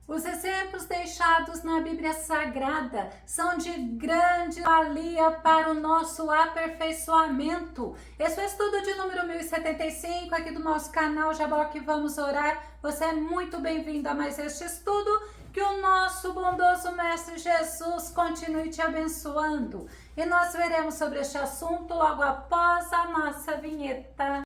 Os exemplos deixados na Bíblia Sagrada são de grande valia para o nosso aperfeiçoamento. Esse é o estudo de número 1075 aqui do nosso canal Jaboque Vamos Orar. Você é muito bem-vindo a mais este estudo. Que o nosso bondoso Mestre Jesus continue te abençoando. E nós veremos sobre este assunto logo após a nossa vinheta.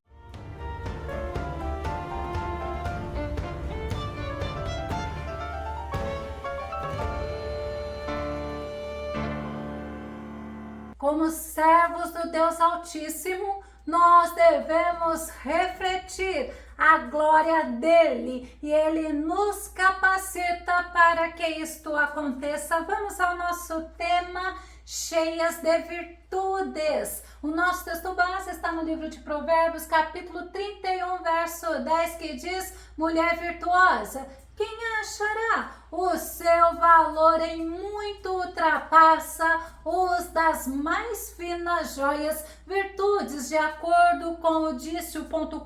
Como servos do Deus Altíssimo, nós devemos refletir a glória dele e ele nos capacita para que isto aconteça. Vamos ao nosso tema, cheias de virtudes. O nosso texto base está no livro de Provérbios, capítulo 31, verso 10, que diz: mulher virtuosa, quem achará? O seu valor em muito ultrapassa os das mais finas joias. Virtudes, de acordo com o dicio.com.br,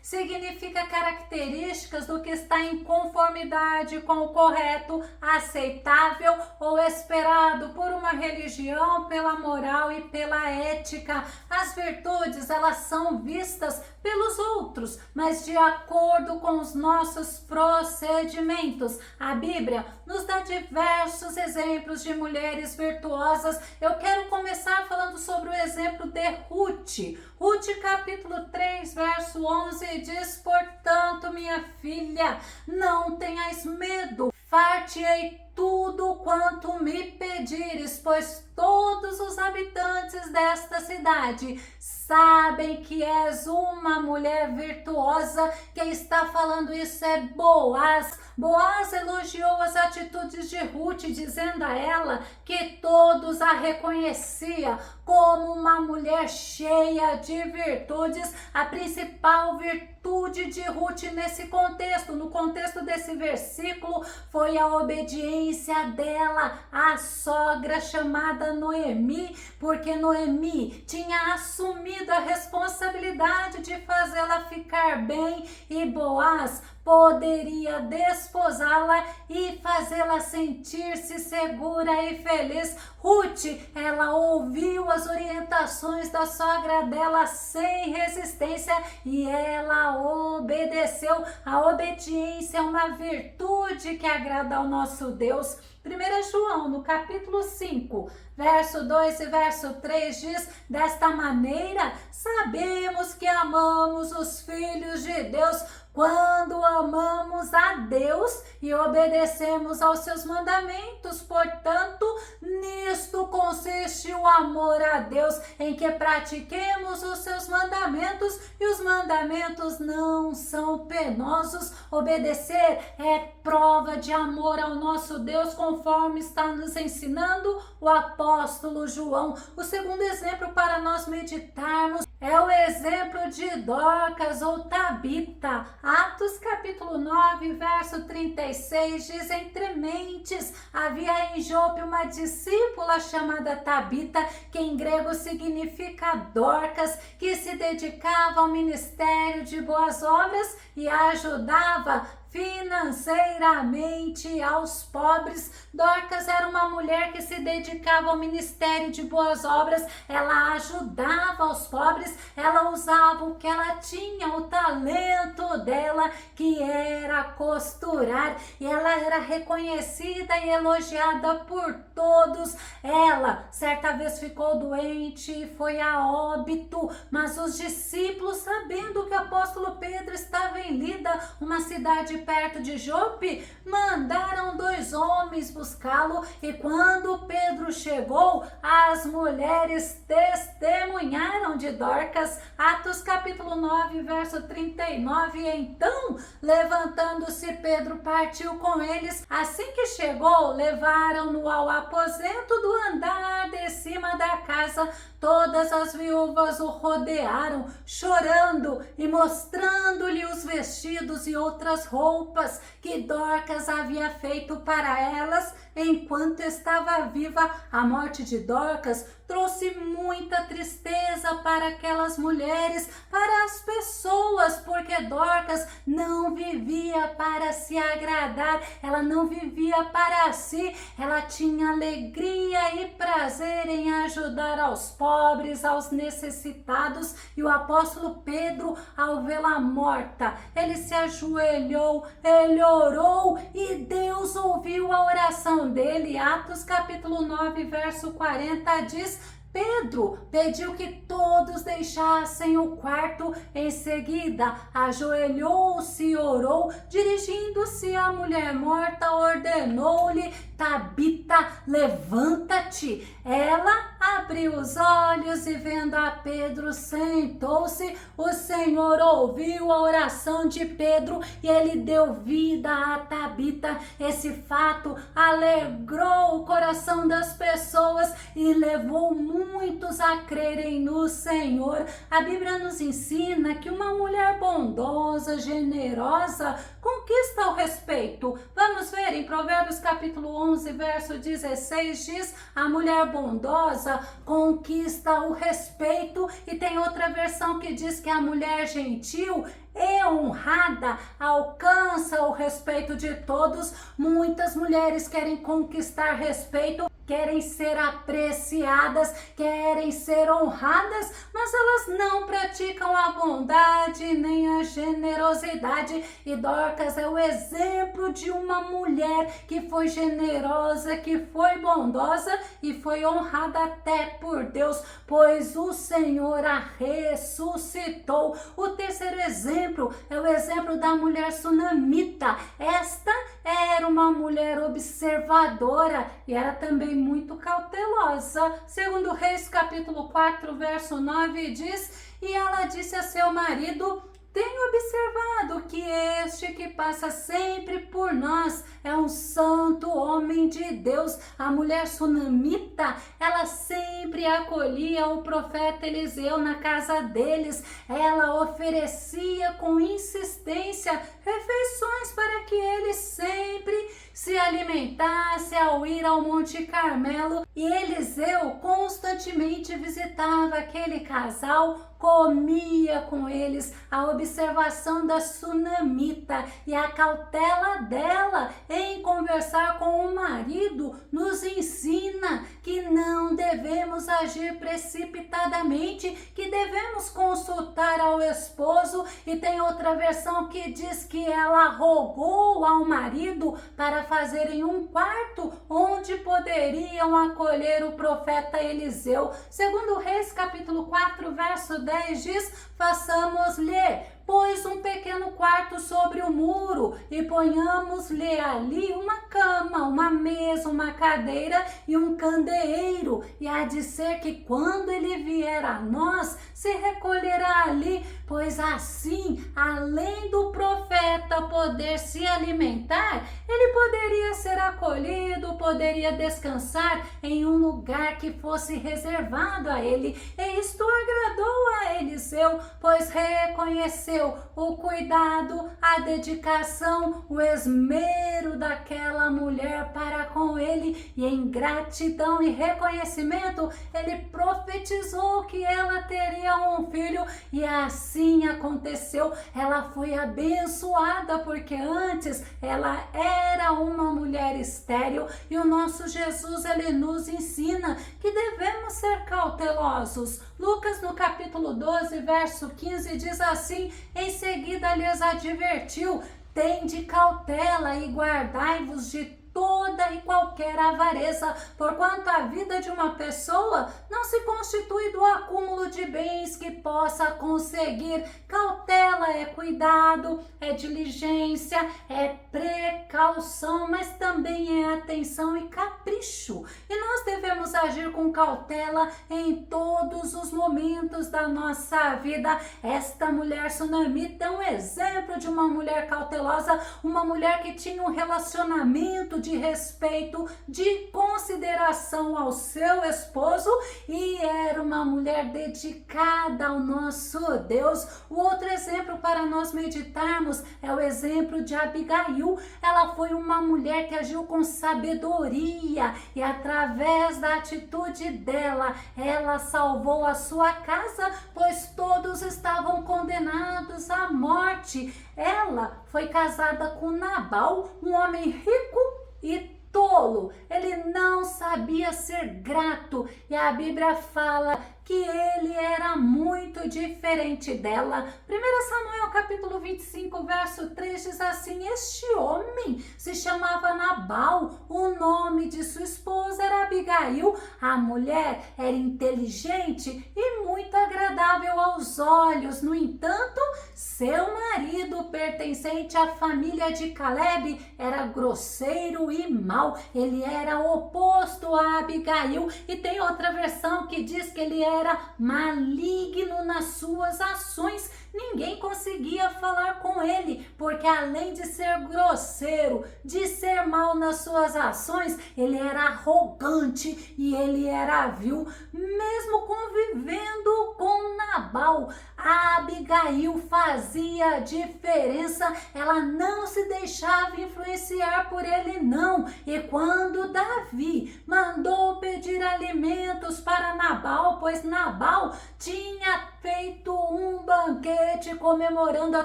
significa características do que está em conformidade com o correto, aceitável ou esperado por uma religião, pela moral e pela ética. As virtudes, elas são vistas pelos outros, mas de acordo com os nossos procedimentos. A Bíblia nos dá diversos exemplos de mulheres virtuosas. Eu quero começar falando sobre o exemplo de Ruth. Ruth, capítulo 3, verso 11, diz: portanto, minha filha, não tenhas medo, far-te-ei tudo quanto me pedires, pois todos os habitantes desta cidade sabem que és uma mulher virtuosa. Quem está falando isso é Boaz. Boaz elogiou as atitudes de Ruth, dizendo a ela que todos a reconheciam como uma mulher cheia de virtudes. A principal virtude de Ruth nesse contexto, no contexto desse versículo, foi a obediência dela à sogra chamada Noemi, porque Noemi tinha assumido a responsabilidade de fazê-la ficar bem e Boaz poderia desposá-la e fazê-la sentir-se segura e feliz. Ruth, ela ouviu as orientações da sogra dela sem resistência e ela obedeceu. A obediência é uma virtude que agrada ao nosso Deus. 1 João, no capítulo 5, verso 2 e verso 3 diz: desta maneira sabemos que amamos os filhos de Deus, quando amamos a Deus e obedecemos aos seus mandamentos. Portanto, nisto consiste o amor a Deus, em que pratiquemos os seus mandamentos, e os mandamentos não são penosos. Obedecer é prova de amor ao nosso Deus, conforme está nos ensinando o apóstolo João. O segundo exemplo para nós meditarmos é o exemplo de Dorcas ou Tabita. Atos capítulo 9, verso 36 diz: entre mentes havia em Jope uma discípula chamada Tabita, que em grego significa Dorcas, que se dedicava ao ministério de boas obras e ajudava financeiramente aos pobres. Dorcas era uma mulher que se dedicava ao ministério de boas obras, ela ajudava os pobres, ela usava o que ela tinha, o talento dela, que era costurar, e ela era reconhecida e elogiada por todos. Ela certa vez ficou doente e foi a óbito, mas os discípulos, sabendo que o apóstolo Pedro estava em Lida, uma cidade perto de Jope, mandaram 2 homens buscá-lo, e quando Pedro chegou, as mulheres testemunharam de Dorcas. Atos capítulo 9, verso 39, então, levantando-se, Pedro partiu com eles. Assim que chegou, levaram-no ao aposento do andar de cima da casa. Todas as viúvas o rodearam, chorando e mostrando-lhe os vestidos e outras roupas que Dorcas havia feito para elas. enquanto estava viva. A morte de Dorcas trouxe muita tristeza para aquelas mulheres, para as pessoas, porque Dorcas não vivia para se agradar, ela não vivia para si, ela tinha alegria e prazer em ajudar aos pobres, aos necessitados. E o apóstolo Pedro, ao vê-la morta, ele se ajoelhou, ele orou e Deus ouviu a oração dele. Atos capítulo 9, verso 40 diz: Pedro pediu que todos deixassem o quarto. Em seguida, ajoelhou-se e orou. Dirigindo-se à mulher morta, ordenou-lhe: Tabita, levanta-te. Ela abriu os olhos e, vendo a Pedro, sentou-se. O Senhor ouviu a oração de Pedro e ele deu vida a Tabita. Esse fato alegrou o coração das pessoas e levou muitos a crerem no Senhor. A Bíblia nos ensina que uma mulher bondosa, generosa, conquista o respeito. Vamos ver em Provérbios capítulo 11, verso 16, diz: a mulher bondosa conquista o respeito. E tem outra versão que diz que a mulher gentil e honrada alcança o respeito de todos. Muitas mulheres querem conquistar respeito, querem ser apreciadas, querem ser honradas, mas elas não praticam a bondade nem a generosidade. E Dorcas é o exemplo de uma mulher que foi generosa, que foi bondosa e foi honrada até por Deus, pois o Senhor a ressuscitou. O terceiro exemplo é o exemplo da mulher sunamita. Esta era uma mulher observadora e era também muito cautelosa. Segundo Reis capítulo 4, verso 9 diz: e ela disse a seu marido: tenho observado que este que passa sempre por nós é um santo homem de Deus. A mulher sunamita, ela sempre acolhia o profeta Eliseu na casa deles. Ela oferecia com insistência refeições para que ele sempre se alimentasse ao ir ao Monte Carmelo. E Eliseu constantemente visitava aquele casal, comia com eles. A observação da sunamita e a cautela dela em conversar com o marido nos ensina que não devemos agir precipitadamente, que devemos consultar ao esposo. E tem outra versão que diz que ela rogou ao marido para fazerem um quarto onde poderiam acolher o profeta Eliseu. Segundo Reis capítulo 4, verso 10 diz: façamos-lhe pois um pequeno quarto sobre o muro e ponhamos-lhe ali uma cama, uma mesa, uma cadeira e um candeeiro. E há de ser que quando ele vier a nós, se recolherá ali, pois assim, além do profeta poder se alimentar, ele poderia ser acolhido, poderia descansar em um lugar que fosse reservado a ele. E isto agradou a Eliseu, pois reconheceu o cuidado, a dedicação, o esmero daquela mulher para com ele, e em gratidão e reconhecimento ele profetizou que ela teria um filho, e assim aconteceu. Ela foi abençoada porque antes ela era uma mulher estéril. E o nosso Jesus, ele nos ensina que devemos ser cautelosos. Lucas no capítulo 12, verso 15 diz assim: em seguida lhes advertiu: tende cautela e guardai-vos de toda e qualquer avareza, porquanto a vida de uma pessoa não se constitui do acúmulo de bens que possa conseguir. Cautela é cuidado, é diligência, é precaução, mas também é atenção e capricho. E nós devemos agir com cautela em todos os momentos da nossa vida. Esta mulher sunamita é um exemplo de uma mulher cautelosa, uma mulher que tinha um relacionamento de de respeito, de consideração ao seu esposo e era uma mulher dedicada ao nosso Deus. O outro exemplo para nós meditarmos é o exemplo de Abigail. Ela foi uma mulher que agiu com sabedoria e através da atitude dela, ela salvou a sua casa, pois todos estavam condenados à morte. Ela foi casada com Nabal, um homem rico e tolo. Ele não sabia ser grato e a Bíblia fala que ele era muito diferente dela. 1 Samuel capítulo 25, verso 3 diz assim: este homem se chamava Nabal, o nome de sua esposa era Abigail. A mulher era inteligente e muito agradável aos olhos. No entanto, seu marido, pertencente à família de Caleb, era grosseiro e mau. Ele era oposto a Abigail. E tem outra versão que diz que ele era maligno nas suas ações. Ninguém conseguia falar com ele, porque além de ser grosseiro, de ser mau nas suas ações, ele era arrogante e ele era vil. Mesmo convivendo com Nabal, a Abigail fazia diferença, ela não se deixava influenciar por ele não. E quando Davi mandou pedir alimentos para Nabal, pois Nabal tinha feito um banquete comemorando a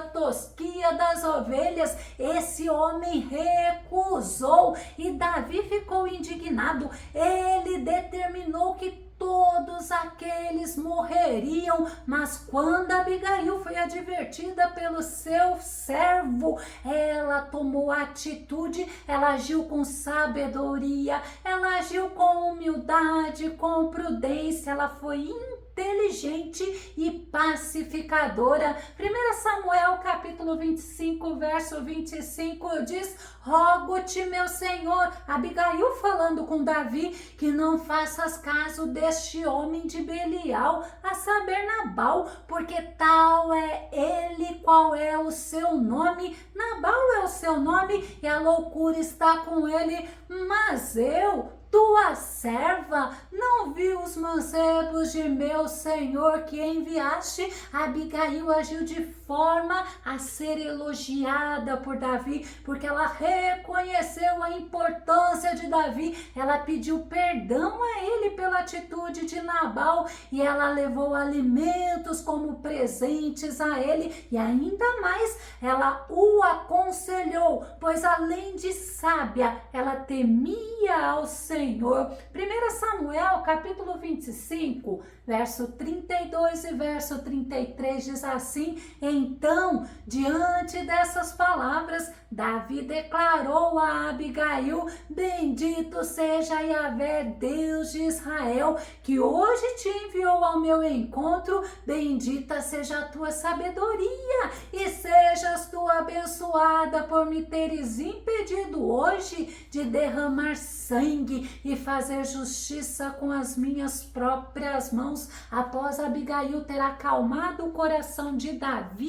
tosquia das ovelhas, esse homem recusou e Davi ficou indignado. Ele determinou que todos aqueles morreriam, mas quando Abigail foi advertida pelo seu servo, ela tomou atitude, ela agiu com sabedoria, ela agiu com humildade, com prudência, ela foi inteligente e pacificadora. 1 Samuel capítulo 25, verso 25 diz: rogo-te, meu senhor, Abigail falando com Davi, que não faças caso deste homem de Belial, a saber Nabal, porque tal é ele, qual é o seu nome. Nabal é o seu nome e a loucura está com ele, mas eu, tua serva, não vi os mancebos de meu senhor que enviaste. Abigail agiu de forma a ser elogiada por Davi, porque ela reconheceu a importância de Davi, ela pediu perdão a ele pela atitude de Nabal e ela levou alimentos como presentes a ele e ainda mais ela o aconselhou, pois além de sábia, ela temia ao Senhor. 1 Samuel capítulo 25, verso 32 e verso 33 diz assim: então, diante dessas palavras, Davi declarou a Abigail: bendito seja Yahvé, Deus de Israel, que hoje te enviou ao meu encontro. Bendita seja a tua sabedoria e sejas tu abençoada por me teres impedido hoje de derramar sangue e fazer justiça com as minhas próprias mãos. Após Abigail ter acalmado o coração de Davi,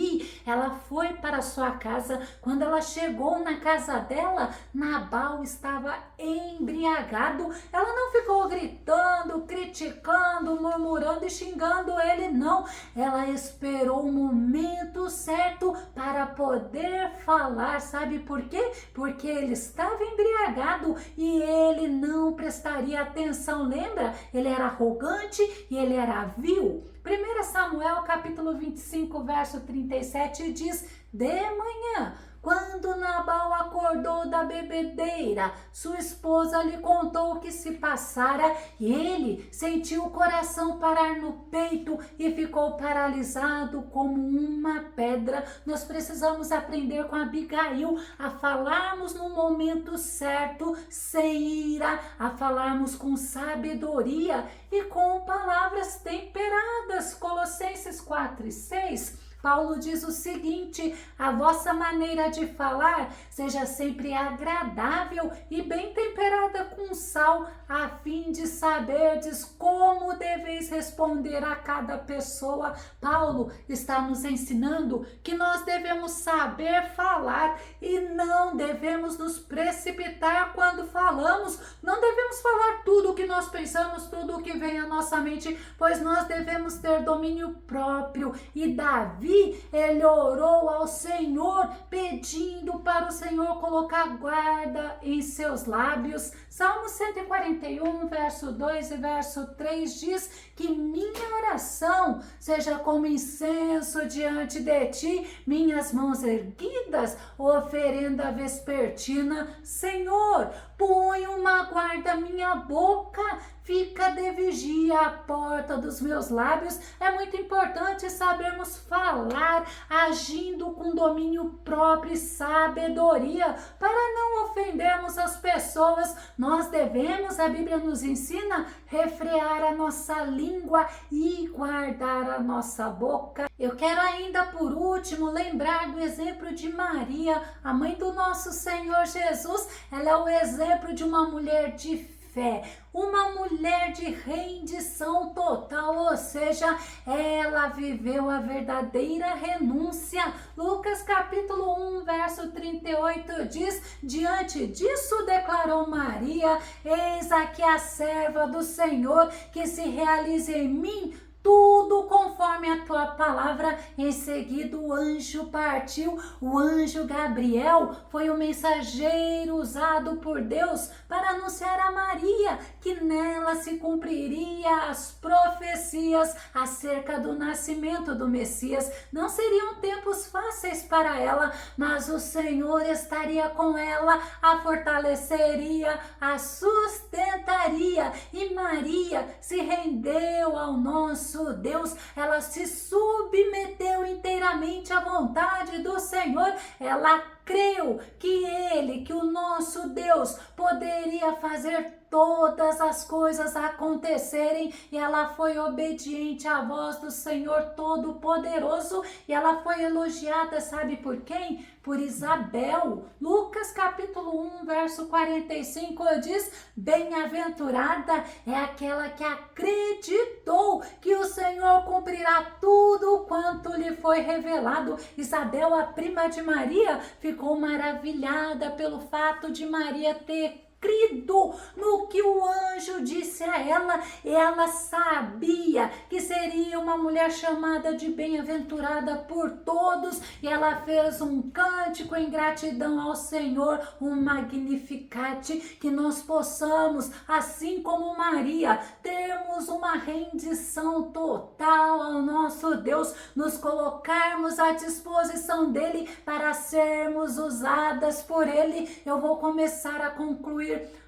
ela foi para sua casa. Quando ela chegou na casa dela, Nabal estava embriagado. Ela não ficou gritando, criticando, murmurando e xingando ele, não. Ela esperou o momento certo para poder falar. Sabe por quê? Porque ele estava embriagado e ele não prestaria atenção. Lembra? Ele era arrogante e ele era vil. 1 Samuel capítulo 25, verso 37 diz: de manhã, quando Nabal acordou da bebedeira, sua esposa lhe contou o que se passara e ele sentiu o coração parar no peito e ficou paralisado como uma pedra. Nós precisamos aprender com Abigail a falarmos no momento certo, sem ira, a falarmos com sabedoria e com palavras temperadas. Colossenses 4:6 Paulo diz o seguinte: a vossa maneira de falar seja sempre agradável e bem temperada com sal, a fim de saberdes como deveis responder a cada pessoa. Paulo está nos ensinando que nós devemos saber falar e não devemos nos precipitar quando falamos. Não devemos falar tudo o que nós pensamos, tudo o que vem à nossa mente, pois nós devemos ter domínio próprio. E Davi, ele orou ao Senhor, pedindo para o Senhor colocar guarda em seus lábios. Salmo 141, verso 2 e verso 3 diz que minha oração seja como incenso diante de ti, minhas mãos erguidas, oferenda vespertina. Senhor, põe uma guarda à minha boca, fica de vigia à porta dos meus lábios. É muito importante sabermos falar, agindo com domínio próprio e sabedoria, para não ofendermos as pessoas. Nós devemos, a Bíblia nos ensina, refrear a nossa língua e guardar a nossa boca. Eu quero ainda, por último, lembrar do exemplo de Maria, a mãe do nosso Senhor Jesus. Ela é o exemplo de uma mulher de fé, uma mulher de rendição total, ou seja, ela viveu a verdadeira renúncia. Lucas capítulo 1, verso 38 diz: diante disso declarou Maria: eis aqui a serva do Senhor, que se realize em mim tudo conforme a tua palavra. Em seguida o anjo partiu. O anjo Gabriel foi o mensageiro usado por Deus para anunciar a Maria que nela se cumpriria as profecias acerca do nascimento do Messias. Não seriam tempos fáceis para ela, mas o Senhor estaria com ela, a fortaleceria, a sustentaria, e Maria se rendeu ao nosso Deus. Ela se submeteu inteiramente à vontade do Senhor. Ela creu que o nosso Deus, poderia fazer todas as coisas acontecerem, e ela foi obediente à voz do Senhor Todo-Poderoso, e ela foi elogiada, sabe por quem? Por Isabel. Lucas capítulo 1, verso 45 diz: bem-aventurada é aquela que acreditou que o Senhor cumprirá tudo quanto lhe foi revelado. Isabel, a prima de Maria, ficou maravilhada pelo fato de Maria ter crido no que o anjo disse a ela. Ela sabia que seria uma mulher chamada de bem-aventurada por todos, e ela fez um cântico em gratidão ao Senhor, um Magnificat. Que nós possamos, assim como Maria, termos uma rendição total ao nosso Deus, nos colocarmos à disposição dele para sermos usadas por ele. Eu vou começar a concluir.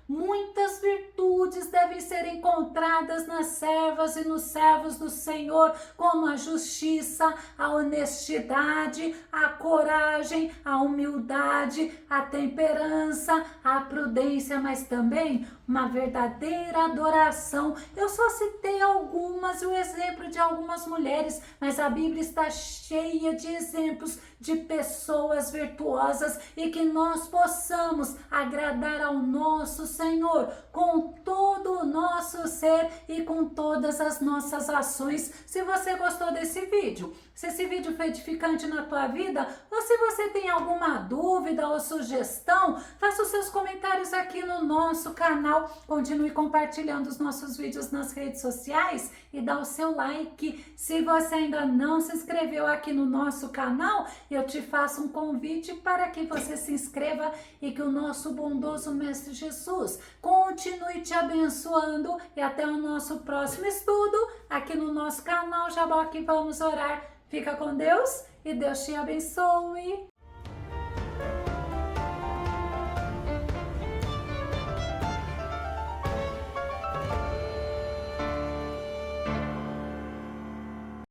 Muitas virtudes devem ser encontradas nas servas e nos servos do Senhor, como a justiça, a honestidade, a coragem, a humildade, a temperança, a prudência, mas também uma verdadeira adoração. Eu só citei algumas, o exemplo de algumas mulheres, mas a Bíblia está cheia de exemplos de pessoas virtuosas, e que nós possamos agradar ao nosso Senhor com todo o nosso ser e com todas as nossas ações. Se você gostou desse vídeo, se esse vídeo foi edificante na tua vida, ou se você tem alguma dúvida ou sugestão, faça os seus comentários aqui no nosso canal. Continue compartilhando os nossos vídeos nas redes sociais e dá o seu like. Se você ainda não se inscreveu aqui no nosso canal, eu te faço um convite para que você se inscreva, e que o nosso bondoso Mestre Jesus continue te abençoando. E até o nosso próximo estudo aqui no nosso canal Jaboque Vamos Orar. Fica com Deus e Deus te abençoe.